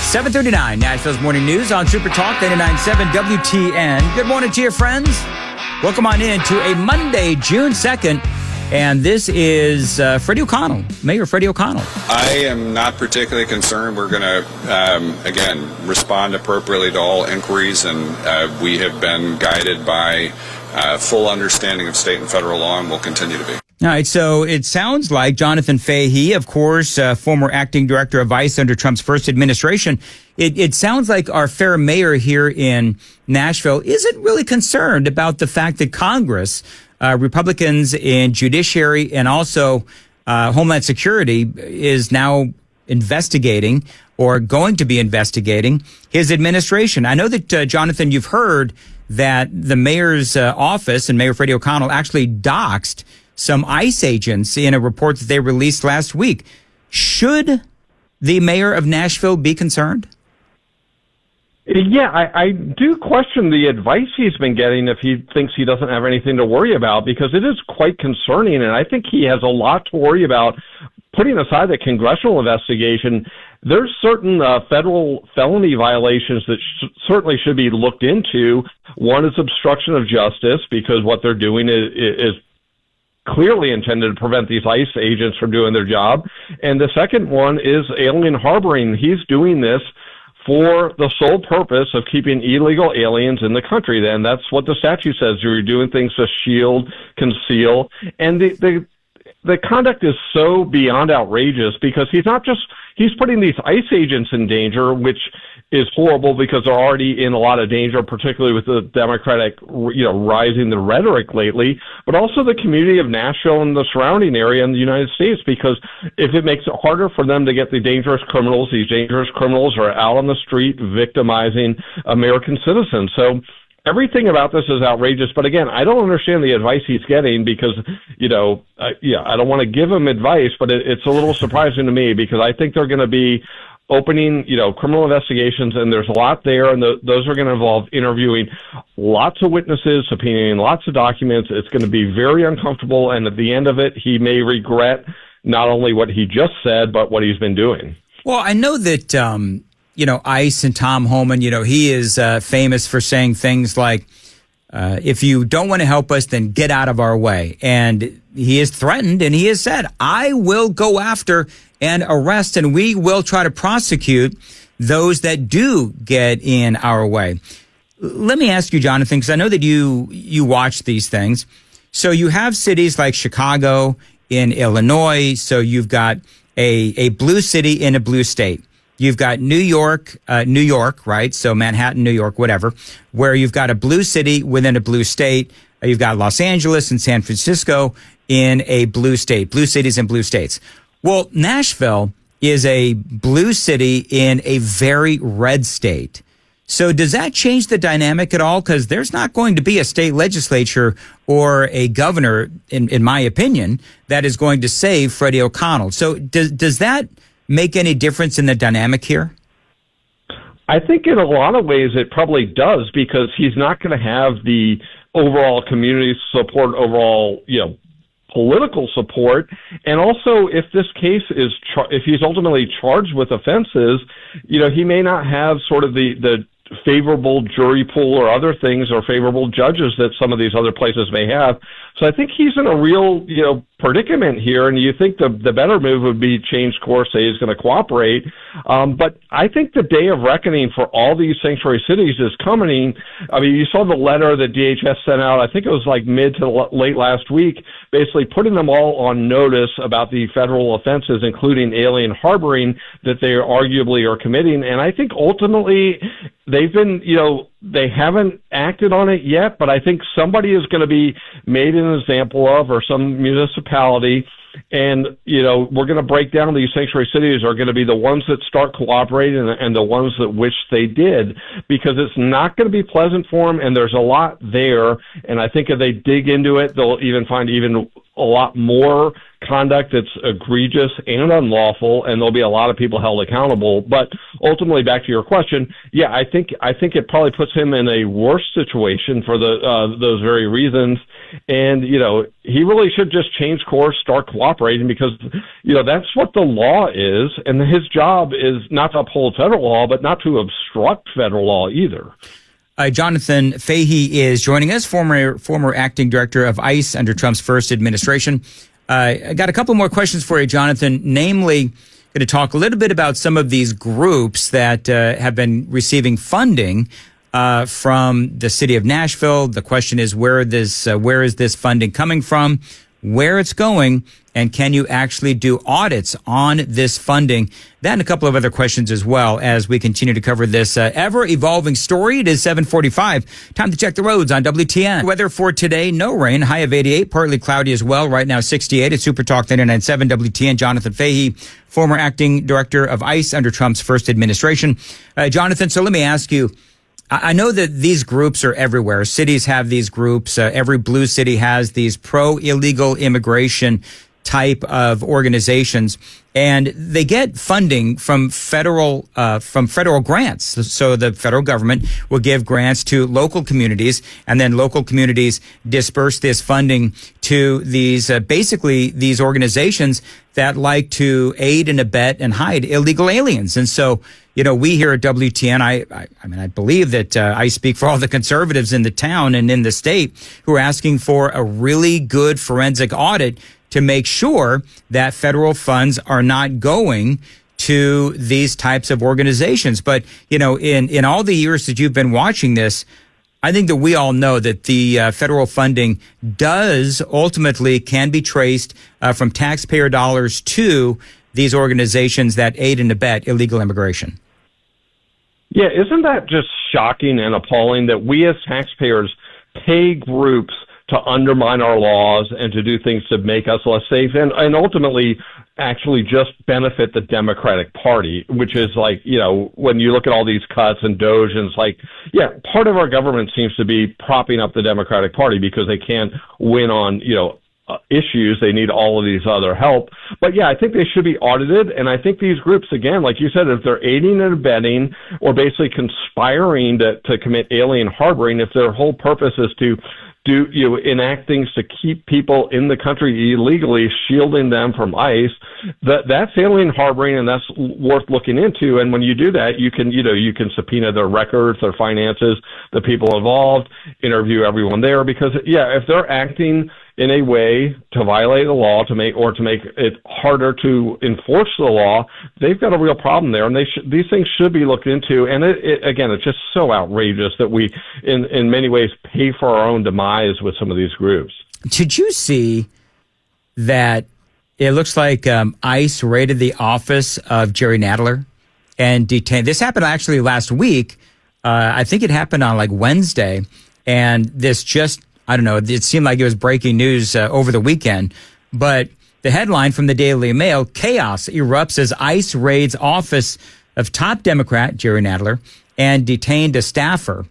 7:39, Nashville's Morning News on Super Talk 99.7 WTN. Good morning to your friends. Welcome on in to a Monday, June 2nd. And this is Freddie O'Connell, Mayor Freddie O'Connell. I am not particularly concerned. We're going to, again, respond appropriately to all inquiries, and we have been guided by full understanding of state and federal law, and will continue to be. All right, so it sounds like Jonathan Fahey, of course, former acting director of ICE under Trump's first administration, it sounds like our fair mayor here in Nashville isn't really concerned about the fact that Congress, Republicans in judiciary and also Homeland Security is now investigating or going to be investigating his administration. I know that, Jonathan, you've heard that the mayor's office and Mayor Freddie O'Connell actually doxed some ICE agents in a report that they released last week. Should the mayor of Nashville be concerned? Yeah, I do question the advice he's been getting if he thinks he doesn't have anything to worry about, because it is quite concerning, and I think he has a lot to worry about. Putting aside the congressional investigation, there's certain federal felony violations that certainly should be looked into. One is obstruction of justice, because what they're doing is clearly intended to prevent these ICE agents from doing their job. And the second one is alien harboring. He's doing this for the sole purpose of keeping illegal aliens in the country. Then that's what the statute says. You're doing things to shield, conceal, and the conduct is so beyond outrageous, because he's putting these ICE agents in danger, which is horrible because they're already in a lot of danger, particularly with the Democratic, rising the rhetoric lately, but also the community of Nashville and the surrounding area in the United States, because if it makes it harder for them to get the dangerous criminals, these dangerous criminals are out on the street victimizing American citizens. So everything about this is outrageous. But again, I don't understand the advice he's getting, because, I don't want to give him advice, but it's a little surprising to me, because I think they're going to be opening, criminal investigations, and there's a lot there, and those are going to involve interviewing lots of witnesses, subpoenaing lots of documents. It's going to be very uncomfortable, and at the end of it, he may regret not only what he just said, but what he's been doing. Well, I know that, ICE and Tom Homan, he is famous for saying things like, if you don't want to help us, then get out of our way. And he has threatened, and he has said, I will go after and arrest, and we will try to prosecute those that do get in our way. Let me ask you, Jonathan, because I know that you watch these things. So you have cities like Chicago in Illinois. So you've got a blue city in a blue state. You've got New York, right? So Manhattan, New York, whatever, where you've got a blue city within a blue state. You've got Los Angeles and San Francisco in a blue state, blue cities and blue states. Well, Nashville is a blue city in a very red state. So does that change the dynamic at all? Because there's not going to be a state legislature or a governor, in my opinion, that is going to save Freddie O'Connell. So does that make any difference in the dynamic here? I think in a lot of ways it probably does, because he's not going to have the overall community support, overall, political support. And also, if this case is, if he's ultimately charged with offenses, he may not have sort of the favorable jury pool or other things, or favorable judges that some of these other places may have. So I think he's in a real, predicament here, and you think the better move would be change course, say he's going to cooperate. But I think the day of reckoning for all these sanctuary cities is coming. I mean, you saw the letter that DHS sent out, I think it was like mid to late last week, basically putting them all on notice about the federal offenses, including alien harboring, that they arguably are committing. And I think ultimately they've been, they haven't acted on it yet, but I think somebody is going to be made an example of, or some municipality. And, we're going to break down these sanctuary cities are going to be the ones that start cooperating and the ones that wish they did, because it's not going to be pleasant for them. And there's a lot there. And I think if they dig into it, they'll find a lot more conduct that's egregious and unlawful, and there'll be a lot of people held accountable. But ultimately, back to your question, yeah, I think it probably puts puts him in a worse situation for those very reasons. And, he really should just change course, start cooperating, because, that's what the law is. And his job is not to uphold federal law, but not to obstruct federal law either. Jonathan Fahey is joining us, former acting director of ICE under Trump's first administration. I got a couple more questions for you, Jonathan, namely, going to talk a little bit about some of these groups that have been receiving funding from the city of Nashville. The question is, where is this funding coming from, where it's going, and can you actually do audits on this funding? That and a couple of other questions as well as we continue to cover this ever-evolving story. It is 7:45. Time to check the roads on WTN. Weather for today, no rain, high of 88, partly cloudy as well. Right now, 68 at Super Talk 99.7 WTN. Jonathan Fahey, former acting director of ICE under Trump's first administration. Jonathan, so let me ask you, I know that these groups are everywhere. Cities have these groups. Every blue city has these pro-illegal immigration type of organizations, and they get funding from federal grants. So the federal government will give grants to local communities, and then local communities disperse this funding to these basically these organizations that like to aid and abet and hide illegal aliens. And so, we here at WTN, I believe that I speak for all the conservatives in the town and in the state who are asking for a really good forensic audit to make sure that federal funds are not going to these types of organizations. But, in all the years that you've been watching this, I think that we all know that the federal funding can be traced from taxpayer dollars to these organizations that aid and abet illegal immigration. Yeah, isn't that just shocking and appalling that we as taxpayers pay groups to undermine our laws and to do things to make us less safe and ultimately actually just benefit the Democratic Party, which is like, when you look at all these cuts and DOJ, and it's like, part of our government seems to be propping up the Democratic Party because they can't win on, issues. They need all of these other help. But I think they should be audited. And I think these groups, again, like you said, if they're aiding and abetting or basically conspiring to commit alien harboring, if their whole purpose is to enact things to keep people in the country illegally, shielding them from ICE, that's alien harboring, and that's worth looking into. And when you do that, you can subpoena their records, their finances, the people involved, interview everyone there, because if they're acting in a way to violate the law, to make it harder to enforce the law, they've got a real problem there, and these things should be looked into. And again, it's just so outrageous that we, in many ways, pay for our own demise with some of these groups. Did you see that it looks like ICE raided the office of Jerry Nadler and detained? This happened actually last week. I think it happened on Wednesday, and this just, I don't know, it seemed like it was breaking news over the weekend, but the headline from the Daily Mail, chaos erupts as ICE raids office of top Democrat Jerry Nadler and detained a staffer.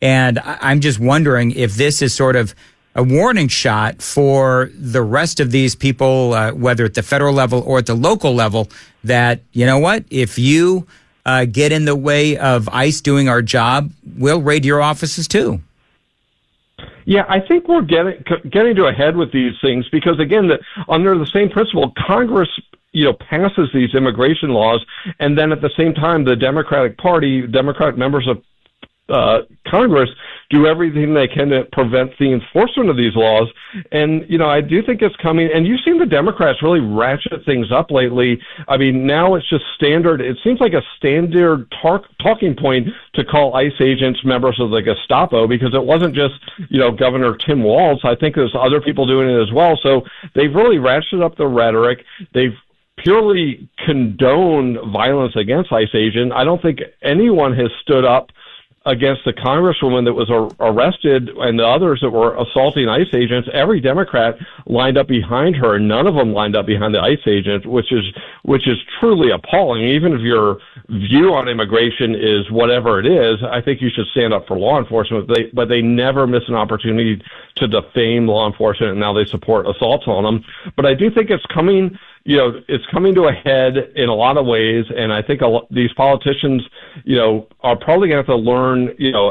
And I'm just wondering if this is sort of a warning shot for the rest of these people, whether at the federal level or at the local level, that, if you get in the way of ICE doing our job, we'll raid your offices too. Yeah, I think we're getting to a head with these things because, again, under the same principle, Congress, passes these immigration laws, and then at the same time, the Democratic members of Congress do everything they can to prevent the enforcement of these laws. And, I do think it's coming. And you've seen the Democrats really ratchet things up lately. I mean, now it's just standard. It seems like a standard talking point to call ICE agents members of the Gestapo, because it wasn't just, Governor Tim Walz. I think there's other people doing it as well. So they've really ratcheted up the rhetoric. They've purely condoned violence against ICE agents. I don't think anyone has stood up against the congresswoman that was arrested and the others that were assaulting ICE agents. Every Democrat lined up behind her, and none of them lined up behind the ICE agent, which is truly appalling. Even if your view on immigration is whatever it is, I think you should stand up for law enforcement. But they never miss an opportunity to defame law enforcement, and now they support assaults on them. But I do think it's coming. it's coming to a head in a lot of ways. And I think these politicians, are probably going to have to learn,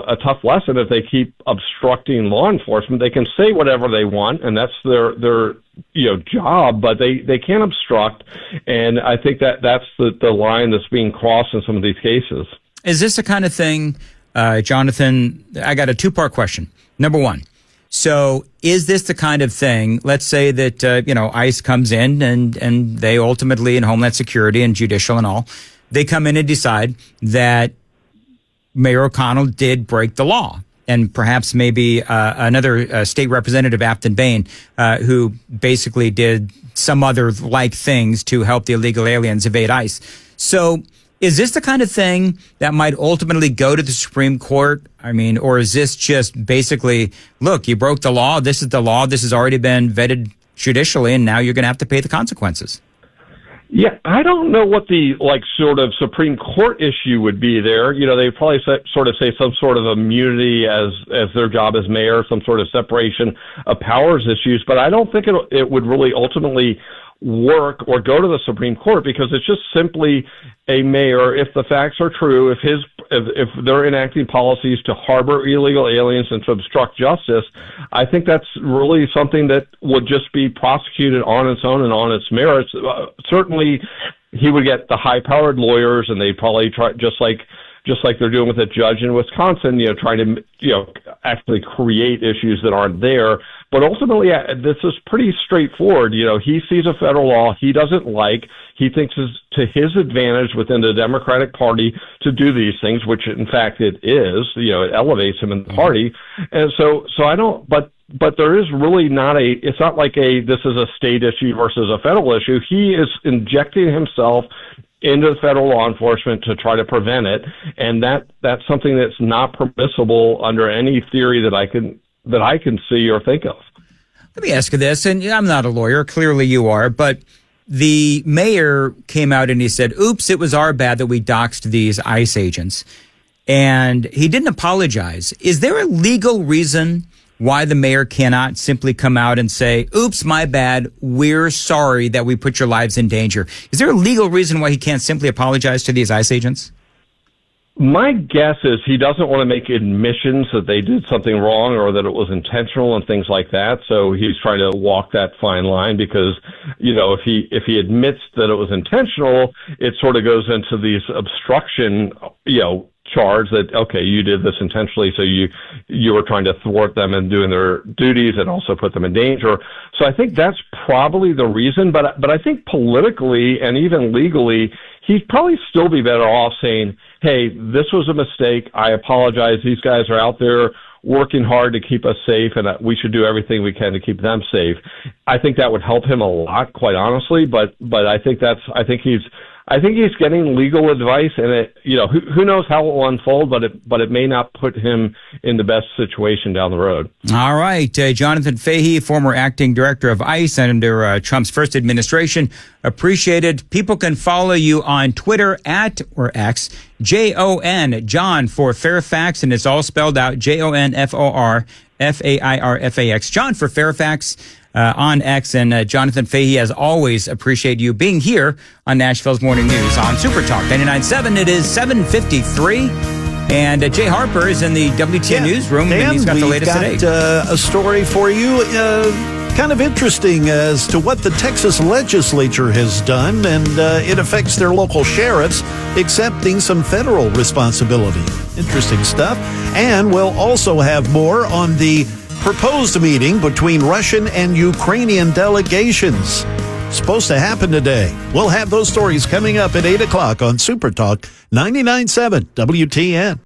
a tough lesson if they keep obstructing law enforcement. They can say whatever they want, and that's their job, but they can't obstruct. And I think that's the line that's being crossed in some of these cases. Is this the kind of thing, Jonathan? I got a two-part question. Number one, so is this the kind of thing, let's say that, ICE comes in and they ultimately, in Homeland Security and judicial and all, they come in and decide that Mayor O'Connell did break the law. And perhaps maybe another state representative, Afton Bain, who basically did some other like things to help the illegal aliens evade ICE. So is this the kind of thing that might ultimately go to the Supreme Court? I mean, or is this just basically, look, you broke the law. This is the law. This has already been vetted judicially, and now you're going to have to pay the consequences. Yeah, I don't know what the sort of Supreme Court issue would be there. They probably sort of say some sort of immunity as their job as mayor, some sort of separation of powers issues. But I don't think it would really ultimately work or go to the Supreme Court, because it's just simply a mayor, if the facts are true, if they're enacting policies to harbor illegal aliens and to obstruct justice, I think that's really something that would just be prosecuted on its own and on its merits. Certainly, he would get the high-powered lawyers, and they'd probably try, just like they're doing with a judge in Wisconsin, trying to, actually create issues that aren't there. But ultimately, this is pretty straightforward. He sees a federal law he doesn't like. He thinks is to his advantage within the Democratic Party to do these things, which in fact it is. It elevates him in the party. And so I don't, but there is really it's not like this is a state issue versus a federal issue. He is injecting himself into federal law enforcement to try to prevent it. And that's something that's not permissible under any theory that I can see or think of. Let me ask you this, and I'm not a lawyer, clearly you are, but the mayor came out and he said, oops, it was our bad that we doxed these ICE agents. And he didn't apologize. Is there a legal reason why the mayor cannot simply come out and say, oops, my bad, we're sorry that we put your lives in danger? Is there a legal reason why he can't simply apologize to these ICE agents? My guess is he doesn't want to make admissions that they did something wrong or that it was intentional and things like that. So he's trying to walk that fine line, because, if he admits that it was intentional, it sort of goes into these obstruction, charge that, okay, you did this intentionally, so you were trying to thwart them in doing their duties and also put them in danger. So I think that's probably the reason. But I think politically and even legally, he'd probably still be better off saying, hey, this was a mistake. I apologize. These guys are out there working hard to keep us safe, and we should do everything we can to keep them safe. I think that would help him a lot, quite honestly. But I think he's getting legal advice, and who knows how it will unfold, but it may not put him in the best situation down the road. All right, Jonathan Fahey, former acting director of ICE under Trump's first administration. Appreciated. People can follow you on Twitter or X, John for Fairfax, and it's all spelled out, JONFORFAIRFAX. John for Fairfax on X. And Jonathan Fahey, as always, appreciate you being here on Nashville's Morning News on Super Talk 99.7. It is 7:53. And Jay Harper is in the WTN newsroom, Dan, and he's got the latest today. We've got a story for you, kind of interesting as to what the Texas legislature has done, and it affects their local sheriffs accepting some federal responsibility. Interesting stuff. And we'll also have more on the proposed meeting between Russian and Ukrainian delegations. Supposed to happen today. We'll have those stories coming up at 8 o'clock on Super Talk 99.7 WTN.